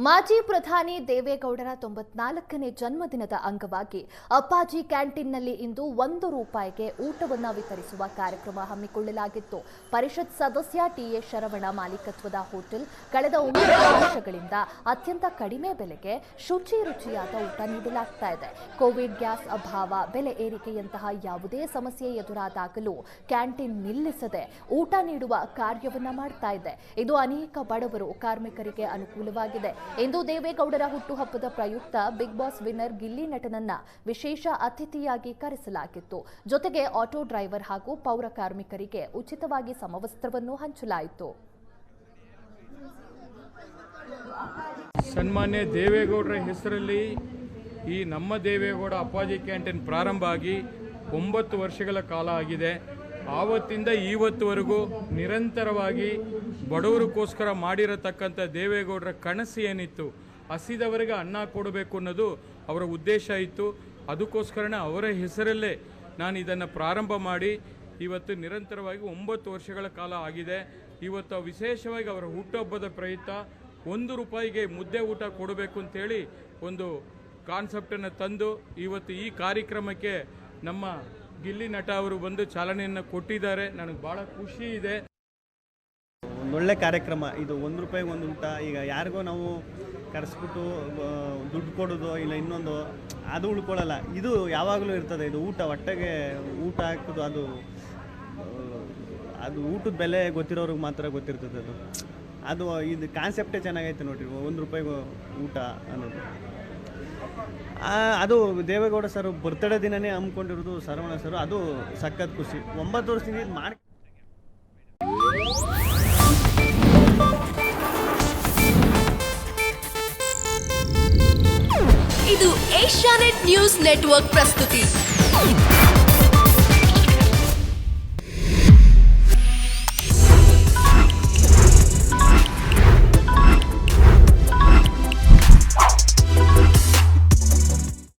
ಮಾಜಿ ಪ್ರಧಾನಿ ದೇವೇಗೌಡರ 94ನೇ ಜನ್ಮದಿನದ ಅಂಗವಾಗಿ ಅಪ್ಪಾಜಿ ಕ್ಯಾಂಟೀನ್ನಲ್ಲಿ ಇಂದು ₹1 ಊಟವನ್ನು ವಿತರಿಸುವ ಕಾರ್ಯಕ್ರಮ ಹಮ್ಮಿಕೊಳ್ಳಲಾಗಿತ್ತು. ಪರಿಷತ್ ಸದಸ್ಯ ಟಿಎ ಶರವಣ ಮಾಲೀಕತ್ವದ ಹೋಟೆಲ್ ಕಳೆದ 9 ವರ್ಷಗಳಿಂದ ಅತ್ಯಂತ ಕಡಿಮೆ ಬೆಲೆಗೆ ರುಚಿಯಾದ ಊಟ ನೀಡಲಾಗ್ತಾ ಇದೆ. ಕೋವಿಡ್ ಗ್ಯಾಸ್ ಅಭಾವ, ಬೆಲೆ ಏರಿಕೆಯಂತಹ ಯಾವುದೇ ಸಮಸ್ಯೆ ಎದುರಾದಾಗಲೂ ಕ್ಯಾಂಟೀನ್ ನಿಲ್ಲಿಸದೆ ಊಟ ನೀಡುವ ಕಾರ್ಯವನ್ನ ಮಾಡ್ತಾ ಇದೆ. ಇದು ಅನೇಕ ಬಡವರು, ಕಾರ್ಮಿಕರಿಗೆ ಅನುಕೂಲವಾಗಿದೆ. ಇಂದು ದೇವೇಗೌಡರ ಹುಟ್ಟುಹಬ್ಬದ ಪ್ರಯುಕ್ತ ಬಿಗ್ ಬಾಸ್ ವಿನ್ನರ್ ಗಿಲ್ಲಿ ನಟನನ್ನ ವಿಶೇಷ ಅತಿಥಿಯಾಗಿ ಕರೆಸಲಾಗಿತ್ತು. ಜೊತೆಗೆ ಆಟೋ ಡ್ರೈವರ್ ಹಾಗೂ ಪೌರ ಕಾರ್ಮಿಕರಿಗೆ ಉಚಿತವಾಗಿ ಸಮವಸ್ತ್ರವನ್ನು ಹಂಚಲಾಯಿತು. ಸನ್ಮಾನ್ಯ ದೇವೇಗೌಡರ ಹೆಸರಲ್ಲಿ ಈ ನಮ್ಮ ದೇವೇಗೌಡ ಅಪ್ಪಾಜಿ ಕ್ಯಾಂಟೀನ್ ಪ್ರಾರಂಭ ಆಗಿ 9 ವರ್ಷಗಳ ಕಾಲ ಆಗಿದೆ. ಆವತ್ತಿಂದ ಇವತ್ತುವರೆಗೂ ನಿರಂತರವಾಗಿ ಬಡವರಿಗೋಸ್ಕರ ಮಾಡಿರತಕ್ಕಂಥ ದೇವೇಗೌಡರ ಕನಸು ಏನಿತ್ತು, ಹಸಿದವರಿಗೆ ಅನ್ನ ಕೊಡಬೇಕು ಅನ್ನೋದು ಅವರ ಉದ್ದೇಶ ಇತ್ತು. ಅದಕ್ಕೋಸ್ಕರನೇ ಅವರ ಹೆಸರಲ್ಲೇ ನಾನು ಇದನ್ನು ಪ್ರಾರಂಭ ಮಾಡಿ ಇವತ್ತು ನಿರಂತರವಾಗಿ 9 ವರ್ಷಗಳ ಕಾಲ ಆಗಿದೆ. ಇವತ್ತು ವಿಶೇಷವಾಗಿ ಅವರ ಹುಟ್ಟುಹಬ್ಬದ ಪ್ರಯುಕ್ತ ₹1 ಮುದ್ದೆ ಊಟ ಕೊಡಬೇಕು ಅಂತೇಳಿ ಒಂದು ಕಾನ್ಸೆಪ್ಟನ್ನು ತಂದು ಇವತ್ತು ಈ ಕಾರ್ಯಕ್ರಮಕ್ಕೆ ನಮ್ಮ ಗಿಲ್ಲಿ ನಟ ಅವರು ಬಂದು ಚಾಲನೆಯನ್ನು ಕೊಟ್ಟಿದ್ದಾರೆ. ನನಗೆ ಭಾಳ ಖುಷಿ ಇದೆ. ಒಂದೊಳ್ಳೆ ಕಾರ್ಯಕ್ರಮ ಇದು. ₹1 ಒಂದು ಊಟ. ಈಗ ಯಾರಿಗೋ ನಾವು ಕರೆಸ್ಬಿಟ್ಟು ದುಡ್ಡು ಕೊಡೋದು ಇಲ್ಲ ಇನ್ನೊಂದು ಅದು ಉಳ್ಕೊಳ್ಳಲ್ಲ. ಇದು ಯಾವಾಗಲೂ ಇರ್ತದೆ. ಇದು ಊಟ, ಹೊಟ್ಟೆಗೆ ಊಟ ಹಾಕೋದು, ಅದು ಊಟದ ಬೆಲೆ ಗೊತ್ತಿರೋರಿಗೆ ಮಾತ್ರ ಗೊತ್ತಿರ್ತದೆ. ಅದು ಇದು ಕಾನ್ಸೆಪ್ಟೇ ಚೆನ್ನಾಗೈತೆ ನೋಡ್ರಿ. ₹1 ಊಟ ಅನ್ನೋದು ಅದು ದೇವೇಗೌಡ ಸರ್ ಬರ್ತ್ಡೇ ದಿನನೇ ಹಮ್ಮಿಕೊಂಡಿರೋದು ಶರವಣ ಸರ್. ಅದು ಸಖತ್ ಖುಷಿ. 9 ವರ್ಷದಿಂದ ಇದು ಮಾಡಿ. ಇದು ಏಷ್ಯಾನೆಟ್ ನ್ಯೂಸ್ ನೆಟ್ವರ್ಕ್ ಪ್ರಸ್ತುತಿ.